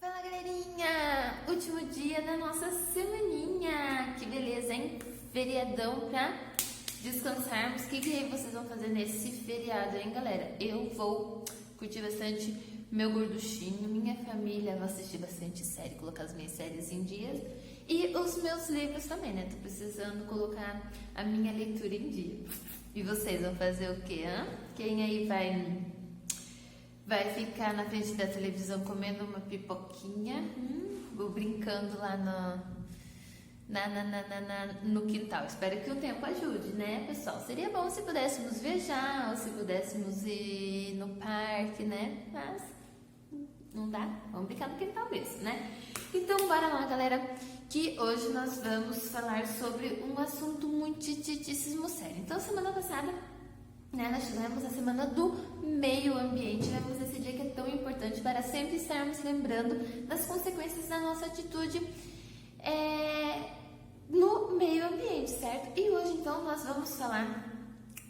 Fala, galerinha! Último dia da nossa semaninha! Que beleza, hein? Feriadão pra descansarmos. O que vocês vão fazer nesse feriado, hein, galera? Eu vou curtir bastante meu gorduchinho, minha família, vou assistir bastante série, colocar as minhas séries em dias e os meus livros também, né? Tô precisando colocar a minha leitura em dia. E vocês vão fazer o quê, hã? Quem aí vai ficar na frente da televisão comendo uma pipoquinha, ou brincando lá no quintal? Espero que o tempo ajude, né, pessoal? Seria bom se pudéssemos viajar, ou se pudéssemos ir no parque, né? Mas não dá, vamos brincar no quintal mesmo, né? Então bora lá, galera, que hoje nós vamos falar sobre um assunto muitíssimo sério. Então semana passada, né, nós tivemos a semana do meio ambiente. Tivemos esse dia que é tão importante para sempre estarmos lembrando das consequências da nossa atitude no meio ambiente, certo? E hoje então nós vamos falar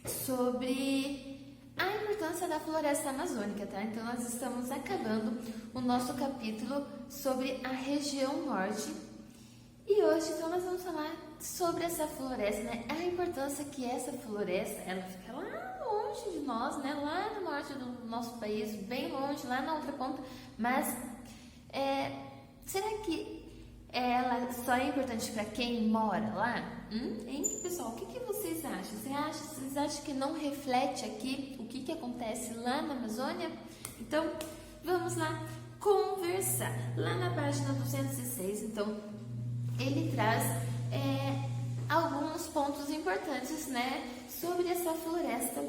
sobre a importância da floresta amazônica, tá? Então nós estamos acabando o nosso capítulo sobre a região norte. E hoje então nós vamos falar sobre essa floresta, né? A importância que essa floresta, ela fica lá longe de nós, né? Lá no norte do nosso país, bem longe, lá na outra ponta. Mas será que ela só é importante para quem mora lá? Hein, pessoal? O que vocês acham? Vocês acham que não reflete aqui o que acontece lá na Amazônia? Então, vamos lá conversar. Lá na página 206, então, ele traz alguns pontos importantes, né, sobre essa floresta,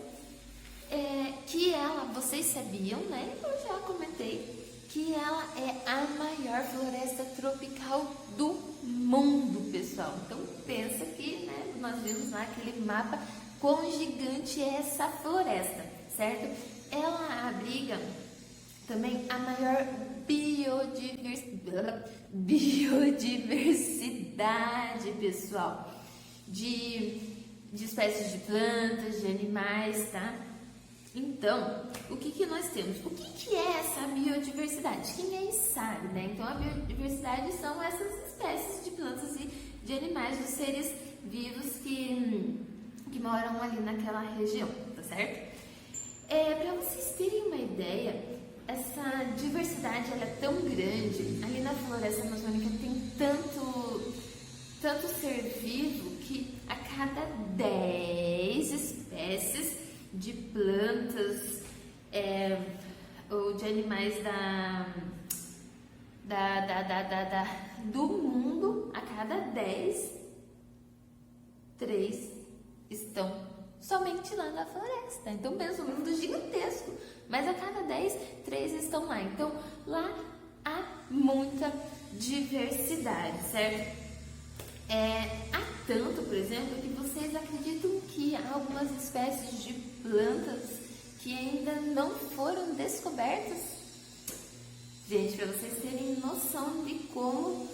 que ela, vocês sabiam, né, eu já comentei, que ela é a maior floresta tropical do mundo, pessoal. Então pensa que, né, nós vimos lá aquele mapa quão gigante é essa floresta, certo? Ela abriga também a maior biodiversidade, pessoal, de espécies de plantas, de animais, tá? Então, o que nós temos? O que é essa biodiversidade? Quem aí sabe, né? Então, a biodiversidade são essas espécies de plantas e de animais, dos seres vivos que moram ali naquela região, tá certo? Para vocês terem uma ideia, essa diversidade ela é tão grande. Ali na floresta amazônica tem tanto ser vivo que a cada 10 espécies de plantas ou de animais do mundo, a cada 10, 3 estão somente lá na floresta. Então pensa, um mundo gigantesco, mas a cada 10, 3 estão lá. Então lá há muita diversidade, certo? Há tanto, por exemplo, que vocês acreditam que há algumas espécies de plantas que ainda não foram descobertas? Gente, para vocês terem noção de como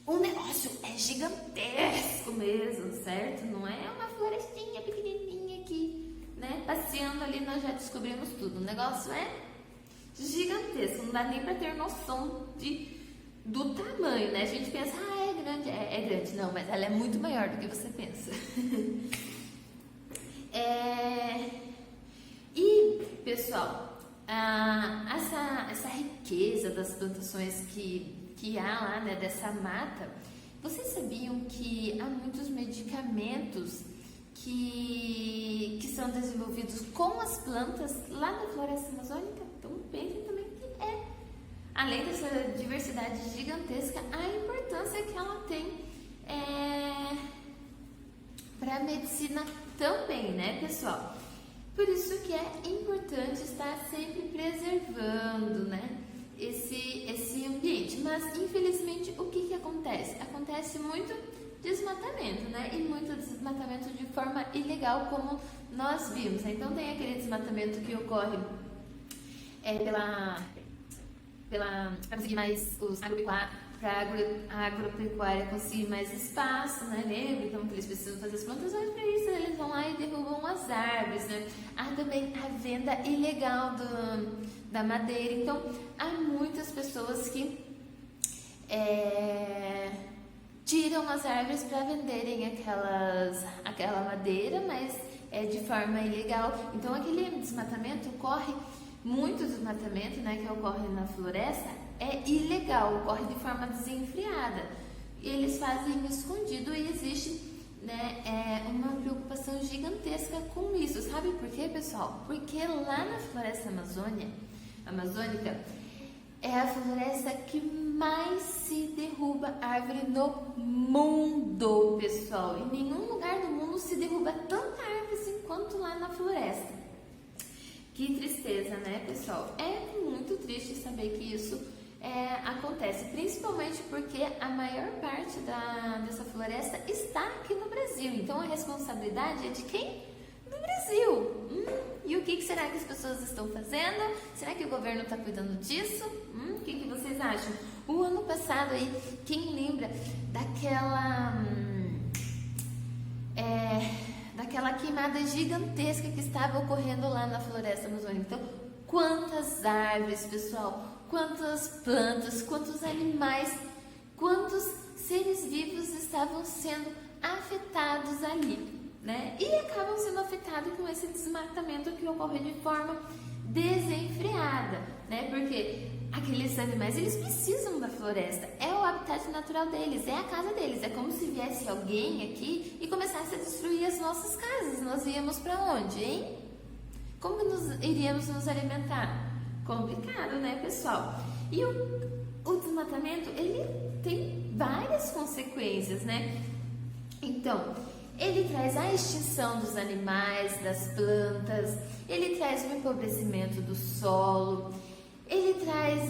o negócio é gigantesco mesmo, certo? Não é uma florestinha pequenininha aqui, né? Passeando ali nós já descobrimos tudo. O negócio é gigantesco, não dá nem para ter noção do tamanho, né? A gente pensa, é grande, é grande. Não, mas ela é muito maior do que você pensa. E, pessoal, essa riqueza das plantações que há lá, né, dessa mata, vocês sabiam que há muitos medicamentos que são desenvolvidos com as plantas lá na floresta amazônica? Então, pensem também que além dessa diversidade gigantesca, a importância que ela tem para a medicina também, né, pessoal? Por isso que é importante estar sempre preservando, né, esse ambiente. Mas, infelizmente, o que acontece? Acontece muito desmatamento, né? E muito desmatamento de forma ilegal, como nós vimos. Então, tem aquele desmatamento que ocorre para conseguir mais para a agropecuária conseguir mais espaço, né? Lembra? Então que eles precisam fazer as plantações, para isso eles vão lá e derrubam as árvores, né? Há também a venda ilegal da madeira. Então há muitas pessoas que tiram as árvores para venderem aquela madeira, mas de forma ilegal. Então aquele desmatamento ocorre, muito desmatamento, né, que ocorre na floresta é ilegal, ocorre de forma desenfreada. Eles fazem escondido e existe, né, uma preocupação gigantesca com isso. Sabe por quê, pessoal? Porque lá na floresta amazônica é a floresta que mais se derruba árvore no mundo, pessoal. Em nenhum lugar do mundo se derruba tanta árvore quanto lá na floresta. Que tristeza, né, pessoal? É muito triste saber que isso acontece, principalmente porque a maior parte dessa floresta está aqui no Brasil. Então a responsabilidade é de quem? Do Brasil. E o que será que as pessoas estão fazendo? Será que o governo está cuidando disso? O que vocês acham? O ano passado aí, quem lembra daquela queimada gigantesca que estava ocorrendo lá na floresta amazônica? Então, quantas árvores, pessoal? Quantas plantas, quantos animais, quantos seres vivos estavam sendo afetados ali, né? E acabam sendo afetados com esse desmatamento que ocorre de forma desenfreada, né? Porque aqueles animais, eles precisam da floresta, é o habitat natural deles, é a casa deles. É como se viesse alguém aqui e começasse a destruir as nossas casas. Nós íamos para onde, hein? Como iríamos nos alimentar? Complicado, né, pessoal? E o desmatamento, ele tem várias consequências, né? Então, ele traz a extinção dos animais, das plantas, ele traz o empobrecimento do solo, ele traz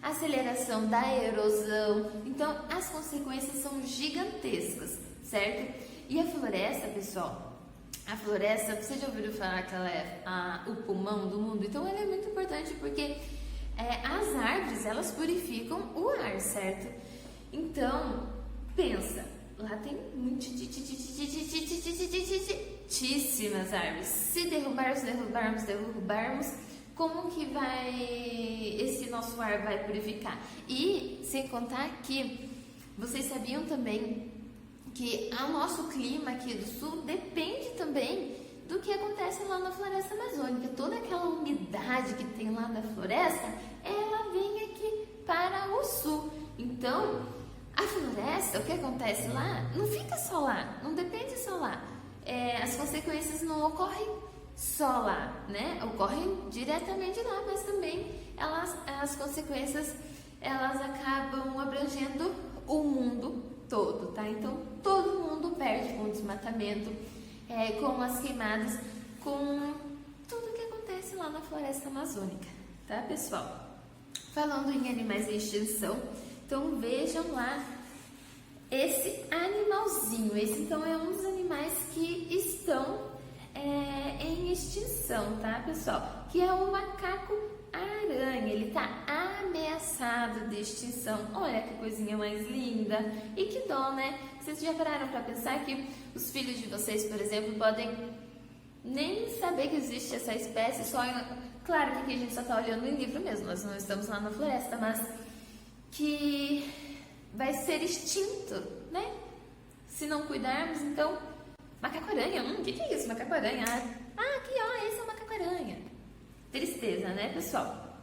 aceleração da erosão. Então, as consequências são gigantescas, certo? E a floresta, pessoal, a floresta, você já ouviu falar que ela é o pulmão do mundo? Então ela é muito importante porque as árvores, elas purificam o ar, certo? Então, pensa, lá tem muitíssimas árvores. Se derrubarmos, como que esse nosso ar vai purificar? E sem contar que vocês sabiam também que o nosso clima aqui do sul depende também do que acontece lá na floresta amazônica. Toda aquela umidade que tem lá na floresta, ela vem aqui para o sul. Então, a floresta, o que acontece lá, não fica só lá, não depende só lá. As consequências não ocorrem só lá, né? Ocorrem diretamente lá, mas também as consequências, elas acabam abrangendo o mundo todo, tá? Então, todo mundo perde com o desmatamento, com as queimadas, com tudo que acontece lá na floresta amazônica, tá, pessoal? Falando em animais em extinção, então vejam lá esse animalzinho. Esse, então, é um dos animais que estão em extinção, tá, pessoal? Que é o macaco-aranha. Ele tá ameaçado de extinção. Olha que coisinha mais linda. E que dó, né? Vocês já pararam para pensar que os filhos de vocês, por exemplo, podem nem saber que existe essa espécie? Claro que aqui a gente só tá olhando em livro mesmo, nós não estamos lá na floresta, mas que vai ser extinto, né? Se não cuidarmos, então... Macaco-aranha, o que é isso, macaco-aranha? Aqui, ó, esse é o macaco-aranha. Tristeza, né, pessoal?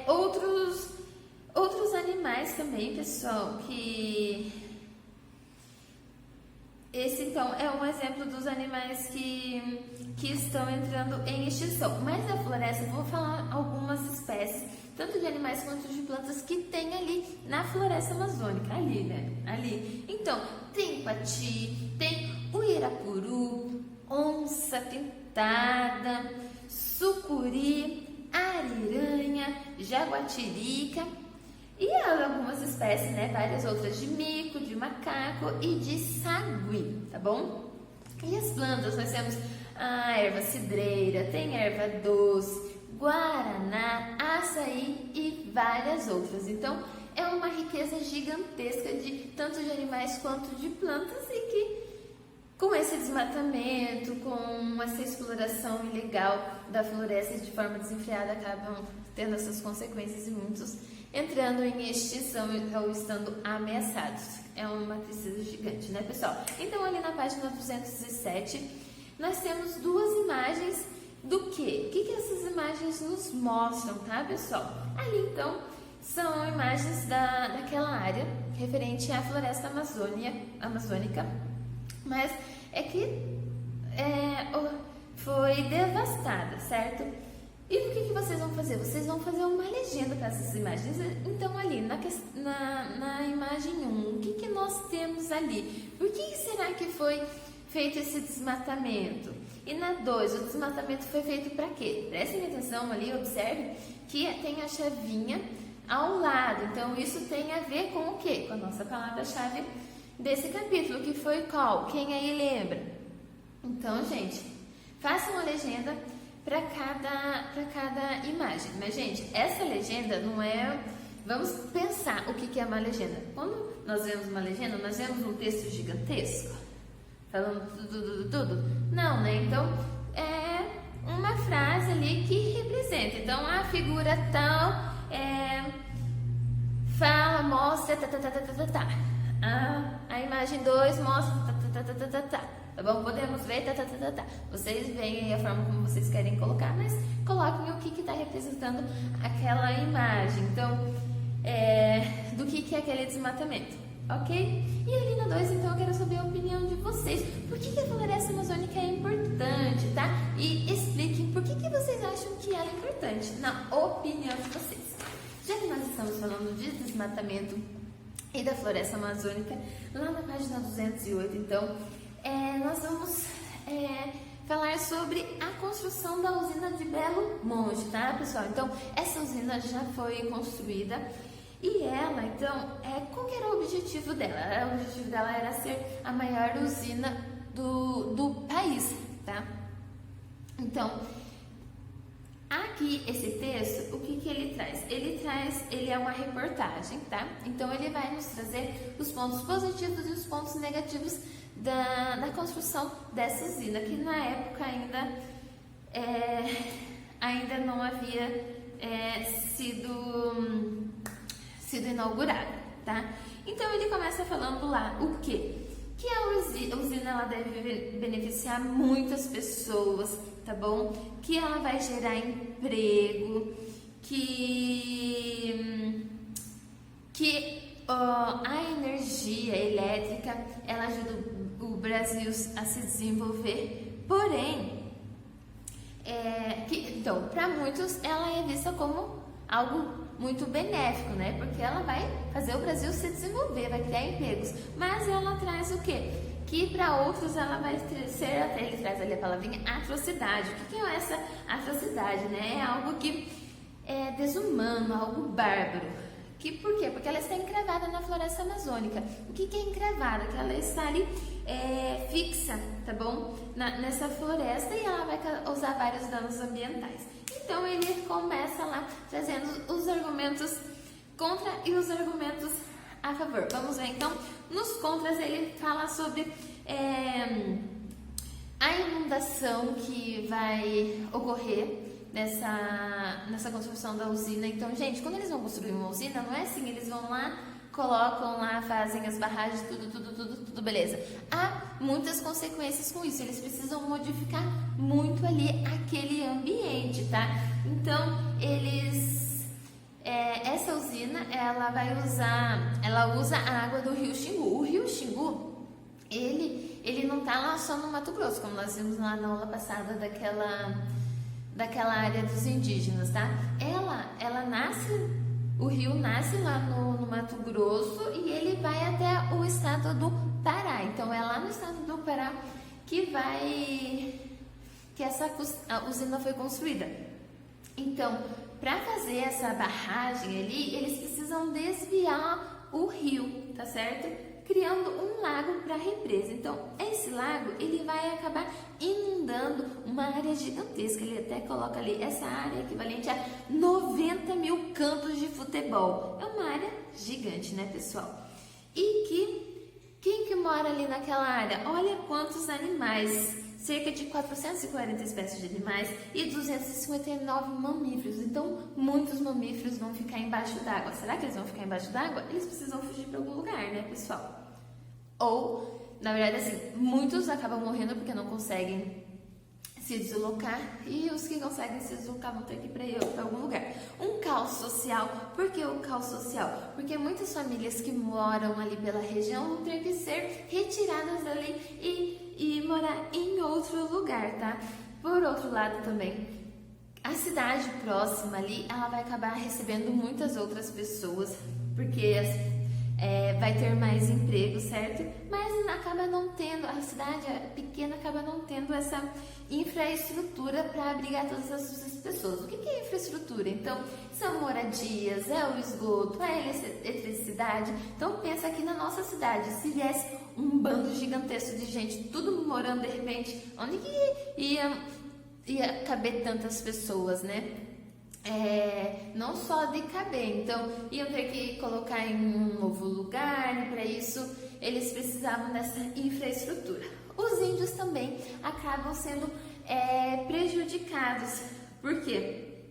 Outros animais também, pessoal, que... Esse, então, é um exemplo dos animais que estão entrando em extinção. Mas na floresta, eu vou falar algumas espécies, tanto de animais quanto de plantas, que tem ali na floresta amazônica. Ali, né? Ali. Então, tem pati, tem uirapuru, onça pintada, sucuri, ariranha, jaguatirica e algumas espécies, né? Várias outras de mico, de macaco e de sagui, tá bom? E as plantas, nós temos a erva cidreira, tem erva doce, guaraná, açaí e várias outras. Então, é uma riqueza gigantesca de tanto de animais quanto de plantas e que com esse desmatamento, com essa exploração ilegal da floresta de forma desenfreada, acabam tendo essas consequências e muitos entrando em extinção ou estando ameaçados. É uma tristeza gigante, né, pessoal? Então, ali na página 207, nós temos duas imagens do quê? O que essas imagens nos mostram, tá, pessoal? Ali, então, são imagens daquela área referente à floresta amazônica, mas é que foi devastada, certo? E o que vocês vão fazer? Vocês vão fazer uma legenda para essas imagens. Então, ali na imagem 1, o que nós temos ali? Por que será que foi feito esse desmatamento? E na 2, o desmatamento foi feito para quê? Prestem atenção ali, observe que tem a chavinha ao lado. Então, isso tem a ver com o quê? Com a nossa palavra-chave desse capítulo, que foi qual? Quem aí lembra? Então, gente, façam uma legenda para cada imagem. Mas, gente, essa legenda não é... Vamos pensar o que é uma legenda. Quando nós vemos uma legenda, nós vemos um texto gigantesco, falando tudo. Não, né? Então, é uma frase ali que representa. Então, a figura tal fala, mostra, A imagem 2 mostra, Tá bom? Podemos ver, Vocês veem aí a forma como vocês querem colocar, mas coloquem o que está representando aquela imagem. Então, do que é aquele desmatamento, ok? E ali na 2, então, eu quero saber a opinião de vocês. Por que a floresta amazônica é importante, tá? E expliquem por que vocês acham que ela é importante, na opinião de vocês. Já que nós estamos falando de desmatamento e da floresta amazônica, lá na página 208, então, nós vamos falar sobre a construção da usina de Belo Monte, tá, pessoal? Então, essa usina já foi construída e ela, então, qual que era o objetivo dela? O objetivo dela era ser a maior usina do país, tá? Então, aqui, esse texto, o que ele traz? Ele é uma reportagem, tá? Então, ele vai nos trazer os pontos positivos e os pontos negativos da construção dessa usina, que na época ainda não havia sido inaugurada, tá? Então, ele começa falando lá o quê? Que a usina ela deve beneficiar muitas pessoas, tá bom? Que ela vai gerar emprego, que a energia elétrica ela ajuda o Brasil a se desenvolver, porém, então, para muitos ela é vista como algo muito benéfico, né? Porque ela vai fazer o Brasil se desenvolver, vai criar empregos. Mas ela traz o quê? Que para outros ela vai ser, ele traz ali a palavrinha atrocidade. O que é essa atrocidade, né? É algo que é desumano, algo bárbaro. Por quê? Porque ela está encravada na floresta amazônica. O que é encravada? Que ela está ali fixa, tá bom? Nessa floresta e ela vai causar vários danos ambientais. Então, ele começa lá trazendo os argumentos contra e os argumentos a favor. Vamos ver, então, nos contras ele fala sobre a inundação que vai ocorrer nessa construção da usina. Então, gente, quando eles vão construir uma usina, não é assim, eles vão lá, colocam lá, fazem as barragens, tudo beleza. Há muitas consequências com isso, eles precisam modificar muito ali aquele ambiente, tá? Então, essa usina, ela usa a água do rio Xingu. O rio Xingu, ele não tá lá só no Mato Grosso, como nós vimos lá na aula passada daquela área dos indígenas, tá? O rio nasce lá no Mato Grosso e ele vai até o estado do Pará. Então, é lá no estado do Pará que a usina foi construída. Então, para fazer essa barragem ali, eles precisam desviar o rio, tá certo? Criando um lago para a represa. Então, esse lago, ele vai acabar inundando uma área gigantesca. Ele até coloca ali, essa área equivalente a 90 mil campos de futebol. É uma área gigante, né, pessoal? E que Quem que mora ali naquela área? Olha quantos animais, cerca de 440 espécies de animais e 259 mamíferos. Então, muitos mamíferos vão ficar embaixo d'água. Será que eles vão ficar embaixo d'água? Eles precisam fugir para algum lugar, né, pessoal? Ou, na verdade, assim, muitos acabam morrendo porque não conseguem se deslocar, e os que conseguem se deslocar vão ter que ir para algum lugar. Um caos social. Por que o caos social? Porque muitas famílias que moram ali pela região vão ter que ser retiradas dali e morar em outro lugar, tá? Por outro lado também, a cidade próxima ali, ela vai acabar recebendo muitas outras pessoas, porque vai ter mais emprego, certo? Mas acaba não tendo, a cidade pequena acaba não tendo essa infraestrutura para abrigar todas essas pessoas. O que é infraestrutura? Então, são moradias, é o esgoto, é a eletricidade. Então, pensa aqui na nossa cidade, se viesse um bando gigantesco de gente, tudo morando de repente, onde que ia caber tantas pessoas, né? Não só de caber, então iam ter que colocar em um novo lugar, e para isso eles precisavam dessa infraestrutura. Os índios também acabam sendo prejudicados. Por quê?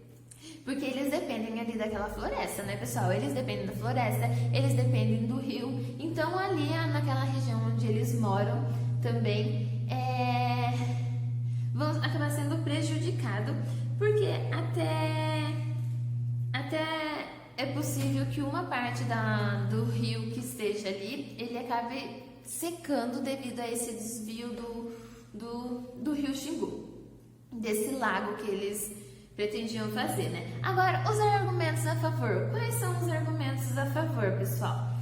Porque eles dependem ali daquela floresta, né, pessoal? Eles dependem da floresta, eles dependem do rio. Então, ali naquela região onde eles moram também vão acabar sendo prejudicados, porque até é possível que uma parte do rio que esteja ali, ele acabe secando devido a esse desvio do rio Xingu, desse lago que eles pretendiam fazer, né? Agora, os argumentos a favor. Quais são os argumentos a favor, pessoal?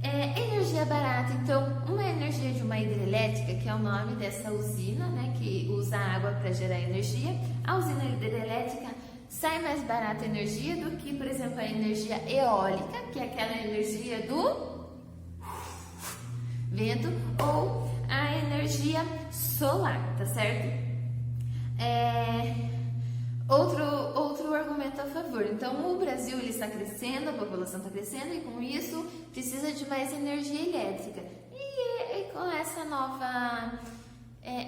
Energia barata. Então, uma energia de uma hidrelétrica, que é o nome dessa usina, né, que usa água para gerar energia. A usina hidrelétrica sai mais barata a energia do que, por exemplo, a energia eólica, que é aquela energia do vento, ou a energia solar, tá certo? Outro argumento a favor. Então, o Brasil ele está crescendo, a população está crescendo e com isso precisa de mais energia elétrica. E com essa nova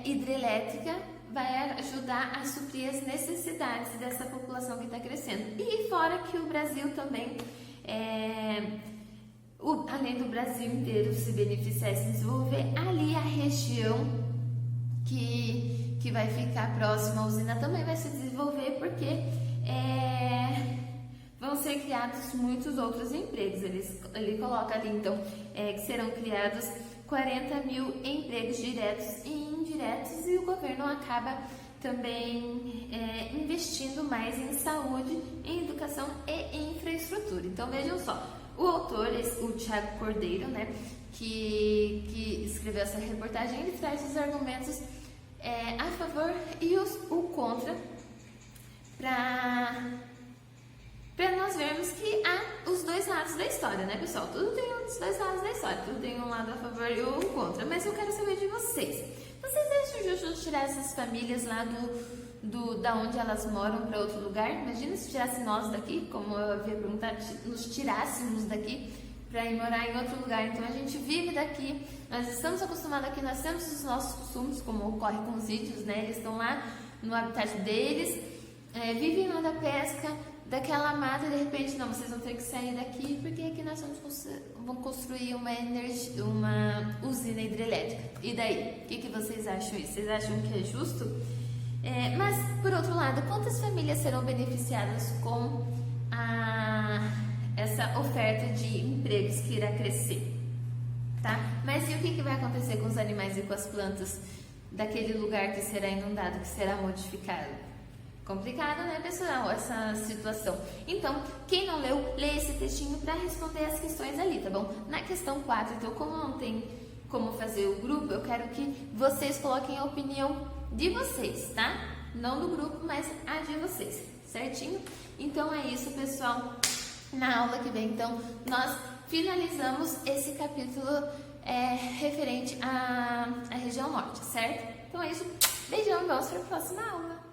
hidrelétrica vai ajudar a suprir as necessidades dessa população que está crescendo. E fora que o Brasil também, além do Brasil inteiro se beneficiar e se desenvolver, ali a região que vai ficar próxima à usina também vai se desenvolver, porque vão ser criados muitos outros empregos. Ele coloca ali, então, que serão criados 40 mil empregos diretos e indiretos, e o governo acaba também investindo mais em saúde, em educação e em infraestrutura. Então, vejam só, o autor, o Thiago Cordeiro, né, que escreveu essa reportagem, ele traz os argumentos a favor e o contra para nós vermos que há os dois lados da história, né, pessoal? Tudo tem os dois lados da história, tudo tem um lado a favor e um contra, mas eu quero saber de vocês. Vocês acham justo tirar essas famílias lá da onde elas moram para outro lugar? Imagina se tirasse nós daqui, como eu havia perguntado, nos tirássemos daqui para ir morar em outro lugar. Então a gente vive daqui, nós estamos acostumados aqui, nós temos os nossos costumes, como ocorre com os índios, né? Eles estão lá no habitat deles, vivem lá da pesca, daquela mata, e de repente, não, vocês vão ter que sair daqui porque aqui nós vamos construir uma usina hidrelétrica. E daí? O que vocês acham isso? Vocês acham que é justo? Mas, por outro lado, quantas famílias serão beneficiadas com essa oferta de empregos que irá crescer? Tá? Mas e o que vai acontecer com os animais e com as plantas daquele lugar que será inundado, que será modificado? Complicado, né, pessoal, essa situação. Então, quem não leu, lê esse textinho para responder as questões ali, tá bom? Na questão 4, então, como não tem como fazer o grupo, eu quero que vocês coloquem a opinião de vocês, tá? Não do grupo, mas a de vocês, certinho? Então, é isso, pessoal. Na aula que vem, então, nós finalizamos esse capítulo referente à região norte, certo? Então, é isso. Beijão e vamos para a próxima aula.